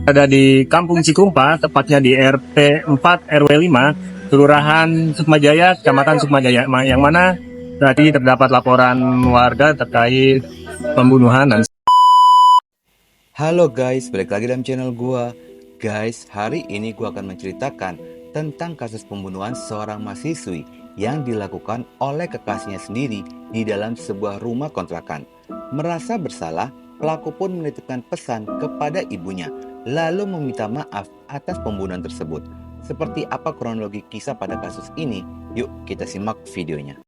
Ada di Kampung Cikumpa, tepatnya di RT 4 RW 5, Kelurahan Sukmajaya, Kecamatan Sukmajaya, yang mana tadi terdapat laporan warga terkait pembunuhan dan Halo guys, balik lagi dalam channel gua. Guys, hari ini gua akan menceritakan tentang kasus pembunuhan seorang mahasiswi yang dilakukan oleh kekasihnya sendiri di dalam sebuah rumah kontrakan. Merasa bersalah, pelaku pun menitipkan pesan kepada ibunya, lalu meminta maaf atas pembunuhan tersebut. Seperti apa kronologi kisah pada kasus ini? Yuk kita simak videonya.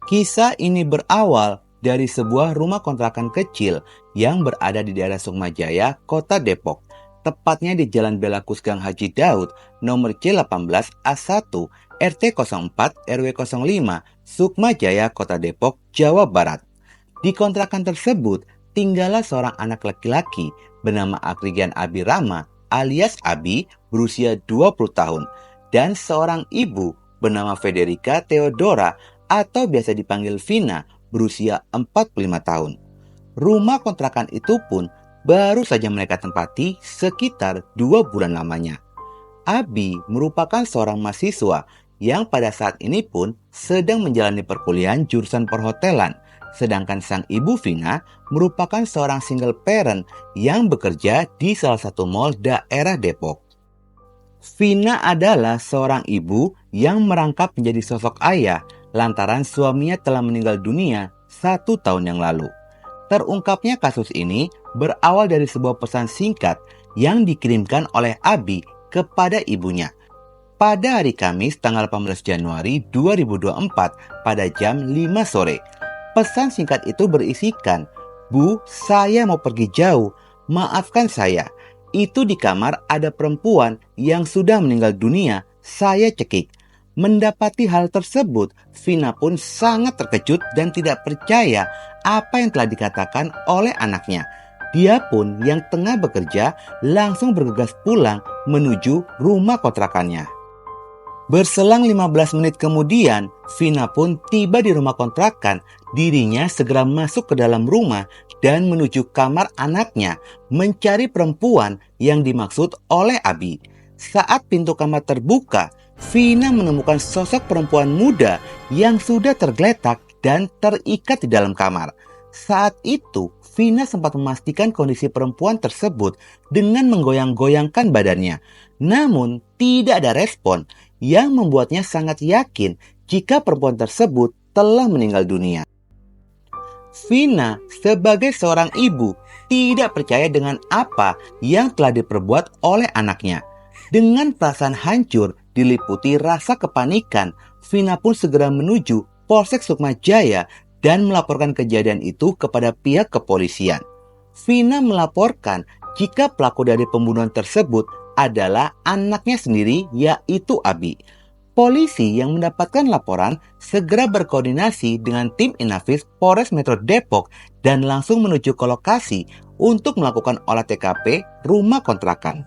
Kisah ini berawal dari sebuah rumah kontrakan kecil yang berada di daerah Sukmajaya, Kota Depok. Tepatnya di Jalan Belakus Gang Haji Daud, nomor C18A1, RT 04 RW 05, Sukmajaya, Kota Depok, Jawa Barat. Di kontrakan tersebut, tinggallah seorang anak laki-laki bernama Akrigian Abi Rama alias Abi berusia 20 tahun dan seorang ibu bernama Federica Theodora atau biasa dipanggil Vina berusia 45 tahun. Rumah kontrakan itu pun baru saja mereka tempati sekitar 2 bulan lamanya. Abi merupakan seorang mahasiswa yang pada saat ini pun sedang menjalani perkuliahan jurusan perhotelan, sedangkan sang ibu Vina merupakan seorang single parent yang bekerja di salah satu mall daerah Depok. Vina adalah seorang ibu yang merangkap menjadi sosok ayah lantaran suaminya telah meninggal dunia 1 tahun yang lalu. Terungkapnya kasus ini berawal dari sebuah pesan singkat yang dikirimkan oleh Abi kepada ibunya. Pada hari Kamis tanggal 18 Januari 2024 pada jam 5 sore. Pesan singkat itu berisikan, "Bu, saya mau pergi jauh, maafkan saya. Itu di kamar ada perempuan yang sudah meninggal dunia, saya cekik." Mendapati hal tersebut, Vina pun sangat terkejut dan tidak percaya apa yang telah dikatakan oleh anaknya. Dia pun yang tengah bekerja langsung bergegas pulang menuju rumah kontrakannya. Berselang 15 menit kemudian, Vina pun tiba di rumah kontrakan. Dirinya segera masuk ke dalam rumah dan menuju kamar anaknya mencari perempuan yang dimaksud oleh Abi. Saat pintu kamar terbuka, Vina menemukan sosok perempuan muda yang sudah tergeletak dan terikat di dalam kamar. Saat itu, Vina sempat memastikan kondisi perempuan tersebut dengan menggoyang-goyangkan badannya. Namun, tidak ada respon yang membuatnya sangat yakin jika perempuan tersebut telah meninggal dunia. Vina sebagai seorang ibu tidak percaya dengan apa yang telah diperbuat oleh anaknya. Dengan perasaan hancur diliputi rasa kepanikan, Vina pun segera menuju Polsek Sukmajaya dan melaporkan kejadian itu kepada pihak kepolisian. Vina melaporkan jika pelaku dari pembunuhan tersebut adalah anaknya sendiri, yaitu Abi. Polisi yang mendapatkan laporan segera berkoordinasi dengan tim Inafis Polres Metro Depok dan langsung menuju ke lokasi untuk melakukan olah TKP rumah kontrakan.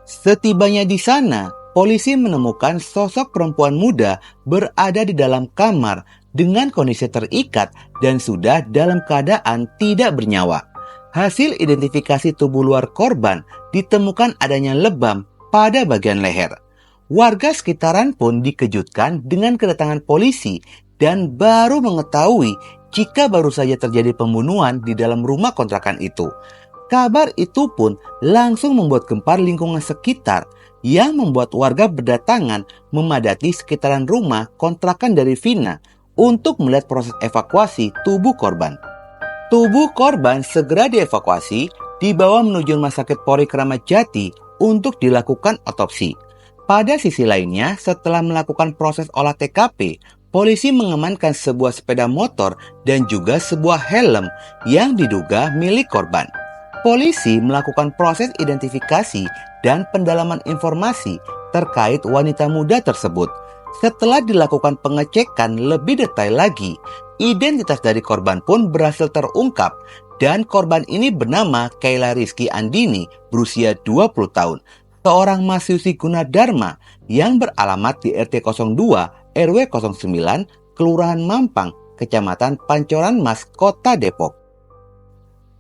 Setibanya di sana, polisi menemukan sosok perempuan muda berada di dalam kamar dengan kondisi terikat dan sudah dalam keadaan tidak bernyawa. Hasil identifikasi tubuh luar korban ditemukan adanya lebam pada bagian leher. Warga sekitaran pun dikejutkan dengan kedatangan polisi dan baru mengetahui jika baru saja terjadi pembunuhan di dalam rumah kontrakan itu. Kabar itu pun langsung membuat gempar lingkungan sekitar yang membuat warga berdatangan memadati sekitaran rumah kontrakan dari Vina untuk melihat proses evakuasi tubuh korban. Tubuh korban segera dievakuasi dibawa menuju Rumah Sakit Polri Kramat Jati untuk dilakukan otopsi. Pada sisi lainnya, setelah melakukan proses olah TKP, polisi mengamankan sebuah sepeda motor dan juga sebuah helm yang diduga milik korban. Polisi melakukan proses identifikasi dan pendalaman informasi terkait wanita muda tersebut. Setelah dilakukan pengecekan lebih detail lagi, identitas dari korban pun berhasil terungkap dan korban ini bernama Kayla Rizky Andini berusia 20 tahun, seorang mahasiswi Gunadarma yang beralamat di RT 02 RW 09, Kelurahan Mampang, Kecamatan Pancoran Mas, Kota Depok.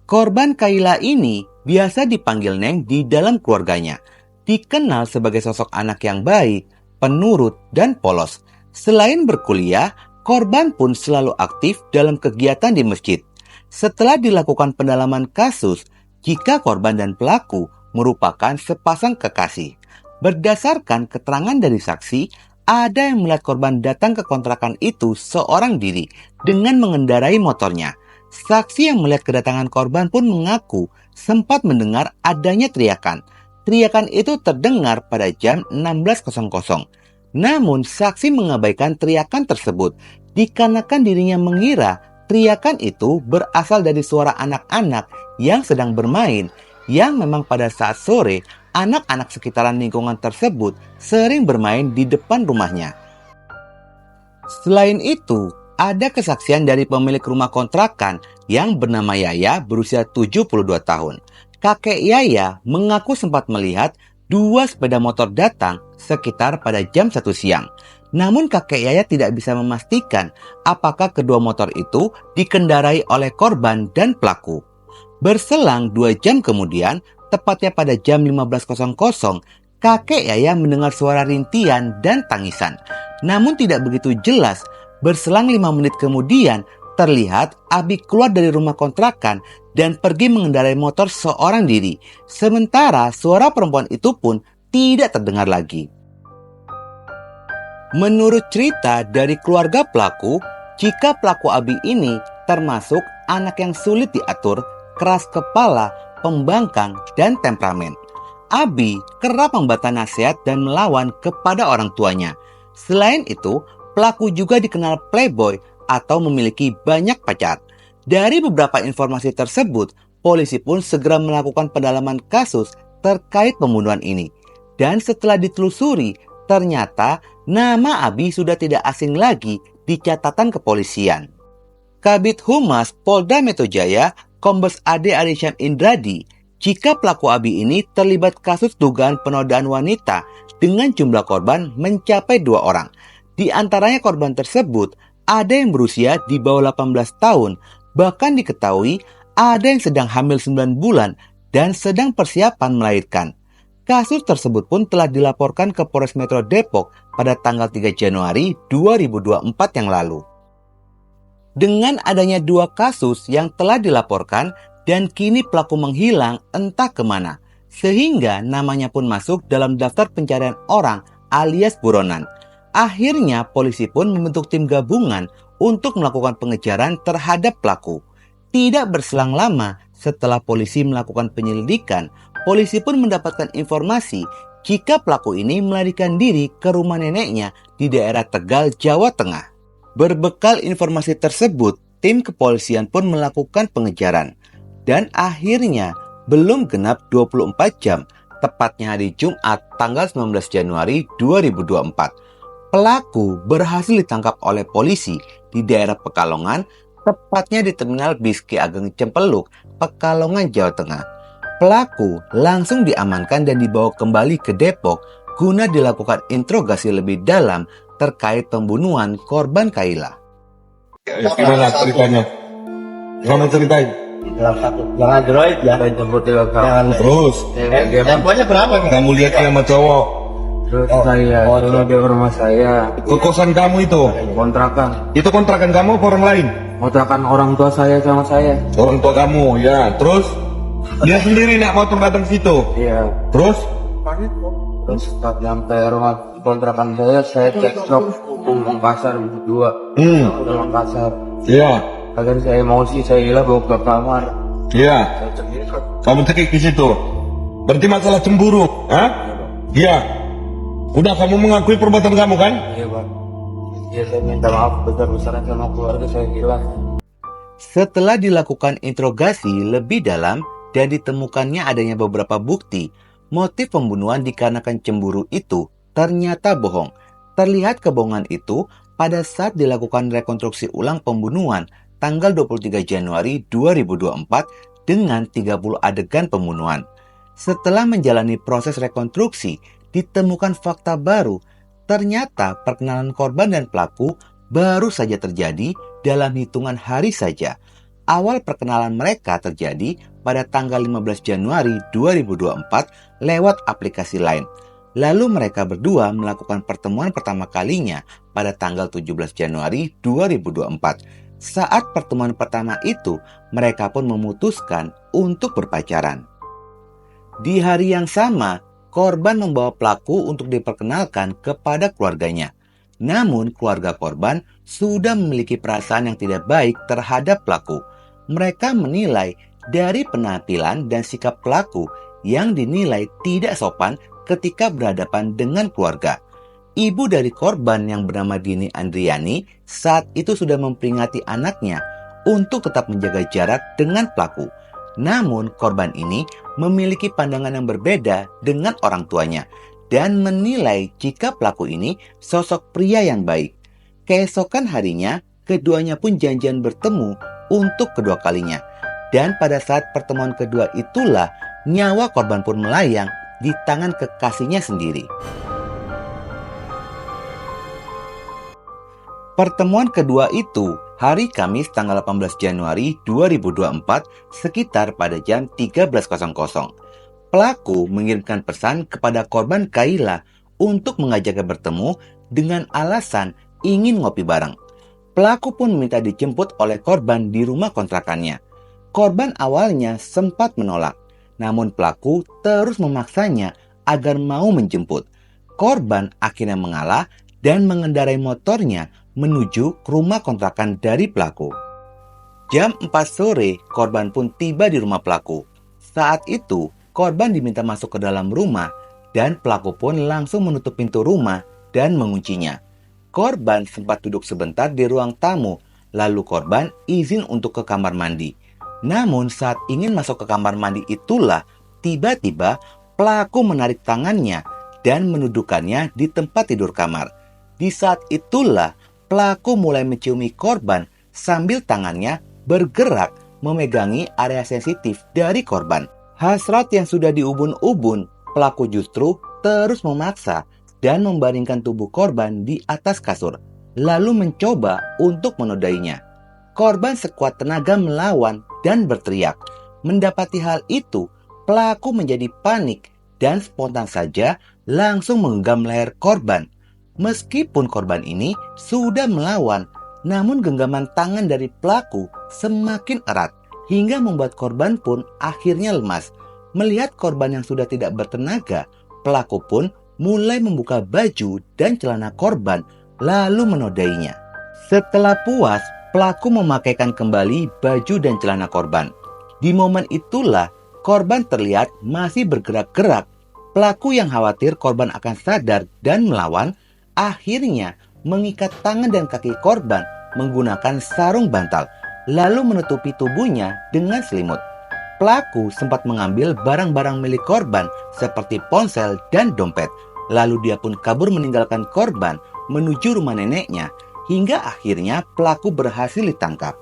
Korban Kaila ini biasa dipanggil Neng di dalam keluarganya. Dikenal sebagai sosok anak yang baik, penurut, dan polos. Selain berkuliah, korban pun selalu aktif dalam kegiatan di masjid. Setelah dilakukan pendalaman kasus, jika korban dan pelaku merupakan sepasang kekasih. Berdasarkan keterangan dari saksi, ada yang melihat korban datang ke kontrakan itu seorang diri dengan mengendarai motornya. Saksi yang melihat kedatangan korban pun mengaku sempat mendengar adanya teriakan. Teriakan itu terdengar pada jam 16.00. Namun, saksi mengabaikan teriakan tersebut dikarenakan dirinya mengira teriakan itu berasal dari suara anak-anak yang sedang bermain, yang memang pada saat sore, anak-anak sekitaran lingkungan tersebut sering bermain di depan rumahnya. Selain itu, ada kesaksian dari pemilik rumah kontrakan yang bernama Yaya berusia 72 tahun. Kakek Yaya mengaku sempat melihat 2 sepeda motor datang sekitar pada jam 1 siang. Namun kakek Yaya tidak bisa memastikan apakah kedua motor itu dikendarai oleh korban dan pelaku. Berselang 2 jam kemudian, tepatnya pada jam 15.00, kakek Yaya mendengar suara rintian dan tangisan. Namun tidak begitu jelas. Berselang 5 menit kemudian, terlihat Abi keluar dari rumah kontrakan dan pergi mengendarai motor seorang diri. Sementara suara perempuan itu pun tidak terdengar lagi. Menurut cerita dari keluarga pelaku, jika pelaku Abi ini termasuk anak yang sulit diatur, keras kepala, pembangkang, dan temperamen. Abi kerap membantah nasihat dan melawan kepada orang tuanya. Selain itu, pelaku juga dikenal playboy atau memiliki banyak pacar. Dari beberapa informasi tersebut, polisi pun segera melakukan pendalaman kasus terkait pembunuhan ini. Dan setelah ditelusuri, ternyata nama Abi sudah tidak asing lagi di catatan kepolisian. Kabid Humas Polda Metro Jaya, Kombes Ade Arisyan Indradi, jika pelaku Abi ini terlibat kasus dugaan penodaan wanita dengan jumlah korban mencapai 2 orang. Di antaranya korban tersebut ada yang berusia di bawah 18 tahun, bahkan diketahui ada yang sedang hamil 9 bulan dan sedang persiapan melahirkan. Kasus tersebut pun telah dilaporkan ke Polres Metro Depok pada tanggal 3 Januari 2024 yang lalu. Dengan adanya 2 kasus yang telah dilaporkan dan kini pelaku menghilang entah kemana, sehingga namanya pun masuk dalam daftar pencarian orang alias buronan. Akhirnya polisi pun membentuk tim gabungan untuk melakukan pengejaran terhadap pelaku. Tidak berselang lama setelah polisi melakukan penyelidikan, polisi pun mendapatkan informasi jika pelaku ini melarikan diri ke rumah neneknya di daerah Tegal, Jawa Tengah. Berbekal informasi tersebut, tim kepolisian pun melakukan pengejaran. Dan akhirnya, belum genap 24 jam, tepatnya hari Jumat tanggal 19 Januari 2024. Pelaku berhasil ditangkap oleh polisi di daerah Pekalongan, tepatnya di Terminal Bis Ki Ageng Cempeluk, Pekalongan, Jawa Tengah. Pelaku langsung diamankan dan dibawa kembali ke Depok guna dilakukan interogasi lebih dalam terkait pembunuhan korban Kaila. Gimana ceritanya? Gimana ceritain? Jangan droid ya, jemput ke kawan. Terus, Temponya berapa nih? kamu lihat sama cowok Terus saya, suruh di rumah saya, ke kosan kamu itu. kontrakan, Itu kontrakan kamu apa orang lain? kontrakan orang tua saya sama saya. Orang tua kamu, ya. Terus, dia sendiri nak motor datang situ. Iya. Terus, Terus saat nyampe rumah kontrakan saya cek shop ngomong kasar berdua, ngomong kasar. iya, Akhirnya saya emosi, saya hilang bawa ke kamar. iya. Saya cekik. Kamu cekik di situ. Berarti masalah cemburu, hah? Iya. Udah kamu mengakui perbuatan kamu kan? Iya bang. Iya saya minta maaf besar-besaran sama keluarga saya hilang. Setelah dilakukan interogasi lebih dalam dan ditemukannya adanya beberapa bukti, motif pembunuhan dikarenakan cemburu itu ternyata bohong. Terlihat kebohongan itu pada saat dilakukan rekonstruksi ulang pembunuhan tanggal 23 Januari 2024 dengan 30 adegan pembunuhan. Setelah menjalani proses rekonstruksi, ditemukan fakta baru Ternyata perkenalan korban dan pelaku baru saja terjadi dalam hitungan hari saja. Awal perkenalan mereka terjadi pada tanggal 15 Januari 2024 lewat aplikasi Line. Lalu mereka berdua melakukan pertemuan pertama kalinya pada tanggal 17 Januari 2024. Saat pertemuan pertama itu, mereka pun memutuskan untuk berpacaran. Di hari yang sama, korban membawa pelaku untuk diperkenalkan kepada keluarganya. Namun, keluarga korban sudah memiliki perasaan yang tidak baik terhadap pelaku. Mereka menilai dari penampilan dan sikap pelaku yang dinilai tidak sopan ketika berhadapan dengan keluarga. Ibu dari korban yang bernama Dini Andriani saat itu sudah memperingati anaknya untuk tetap menjaga jarak dengan pelaku. Namun korban ini memiliki pandangan yang berbeda dengan orang tuanya dan menilai jika pelaku ini sosok pria yang baik. Keesokan harinya, keduanya pun janjian bertemu untuk kedua kalinya. Dan pada saat pertemuan kedua itulah nyawa korban pun melayang di tangan kekasihnya sendiri. Pertemuan kedua itu hari Kamis tanggal 18 Januari 2024 sekitar pada jam 13.00. Pelaku mengirimkan pesan kepada korban Kaila untuk mengajaknya bertemu dengan alasan ingin ngopi bareng. Pelaku pun minta dijemput oleh korban di rumah kontrakannya. Korban awalnya sempat menolak, namun pelaku terus memaksanya agar mau menjemput. Korban akhirnya mengalah dan mengendarai motornya menuju ke rumah kontrakan dari pelaku. Jam 4 sore, korban pun tiba di rumah pelaku. Saat itu, korban diminta masuk ke dalam rumah dan pelaku pun langsung menutup pintu rumah dan menguncinya. Korban sempat duduk sebentar di ruang tamu, lalu korban izin untuk ke kamar mandi. Namun saat ingin masuk ke kamar mandi itulah, tiba-tiba pelaku menarik tangannya dan mendudukannya di tempat tidur kamar. Di saat itulah, pelaku mulai menciumi korban sambil tangannya bergerak memegangi area sensitif dari korban. Hasrat yang sudah diubun-ubun, pelaku justru terus memaksa dan membaringkan tubuh korban di atas kasur, lalu mencoba untuk menodainya. Korban sekuat tenaga melawan dan berteriak. Mendapati hal itu, pelaku menjadi panik dan spontan saja langsung menggenggam leher korban. Meskipun korban ini sudah melawan, namun genggaman tangan dari pelaku semakin erat hingga membuat korban pun akhirnya lemas. Melihat korban yang sudah tidak bertenaga, pelaku pun mulai membuka baju dan celana korban lalu menodainya. Setelah puas, pelaku memakaikan kembali baju dan celana korban. Di momen itulah korban terlihat masih bergerak-gerak. Pelaku yang khawatir korban akan sadar dan melawan akhirnya mengikat tangan dan kaki korban menggunakan sarung bantal, lalu menutupi tubuhnya dengan selimut. Pelaku sempat mengambil barang-barang milik korban seperti ponsel dan dompet, lalu dia pun kabur meninggalkan korban menuju rumah neneknya, hingga akhirnya pelaku berhasil ditangkap.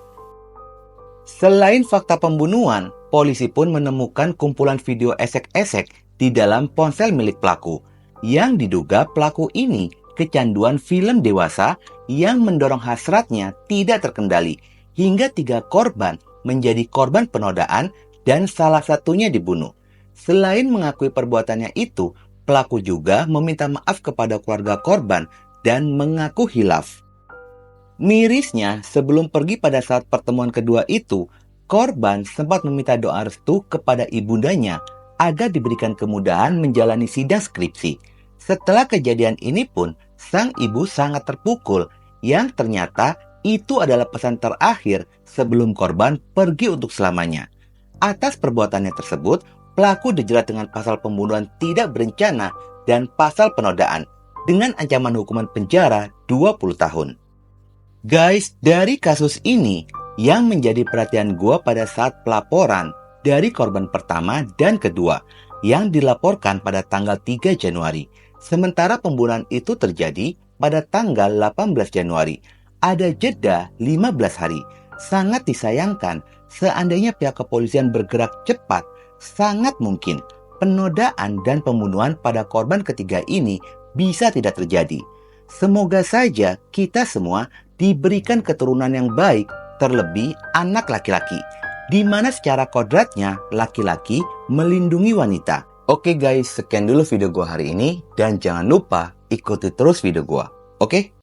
Selain fakta pembunuhan, polisi pun menemukan kumpulan video esek-esek di dalam ponsel milik pelaku, yang diduga pelaku ini kecanduan film dewasa yang mendorong hasratnya tidak terkendali hingga 3 korban menjadi korban penodaan dan salah satunya dibunuh. Selain mengakui perbuatannya itu, pelaku juga meminta maaf kepada keluarga korban dan mengaku hilaf. Mirisnya, sebelum pergi pada saat pertemuan kedua itu, korban sempat meminta doa restu kepada ibundanya agar diberikan kemudahan menjalani sidang skripsi. Setelah kejadian ini pun, sang ibu sangat terpukul yang ternyata itu adalah pesan terakhir sebelum korban pergi untuk selamanya. Atas perbuatannya tersebut, pelaku dijerat dengan pasal pembunuhan tidak berencana dan pasal penodaan dengan ancaman hukuman penjara 20 tahun. Guys, dari kasus ini yang menjadi perhatian gua pada saat pelaporan dari korban pertama dan kedua yang dilaporkan pada tanggal 3 Januari. Sementara pembunuhan itu terjadi pada tanggal 18 Januari. Ada jeda 15 hari. Sangat disayangkan seandainya pihak kepolisian bergerak cepat, sangat mungkin penodaan dan pembunuhan pada korban ketiga ini bisa tidak terjadi. Semoga saja kita semua diberikan keturunan yang baik, terlebih anak laki-laki, di mana secara kodratnya laki-laki melindungi wanita. Oke guys, sekian dulu video gua hari ini, dan jangan lupa ikuti terus video gua. Oke?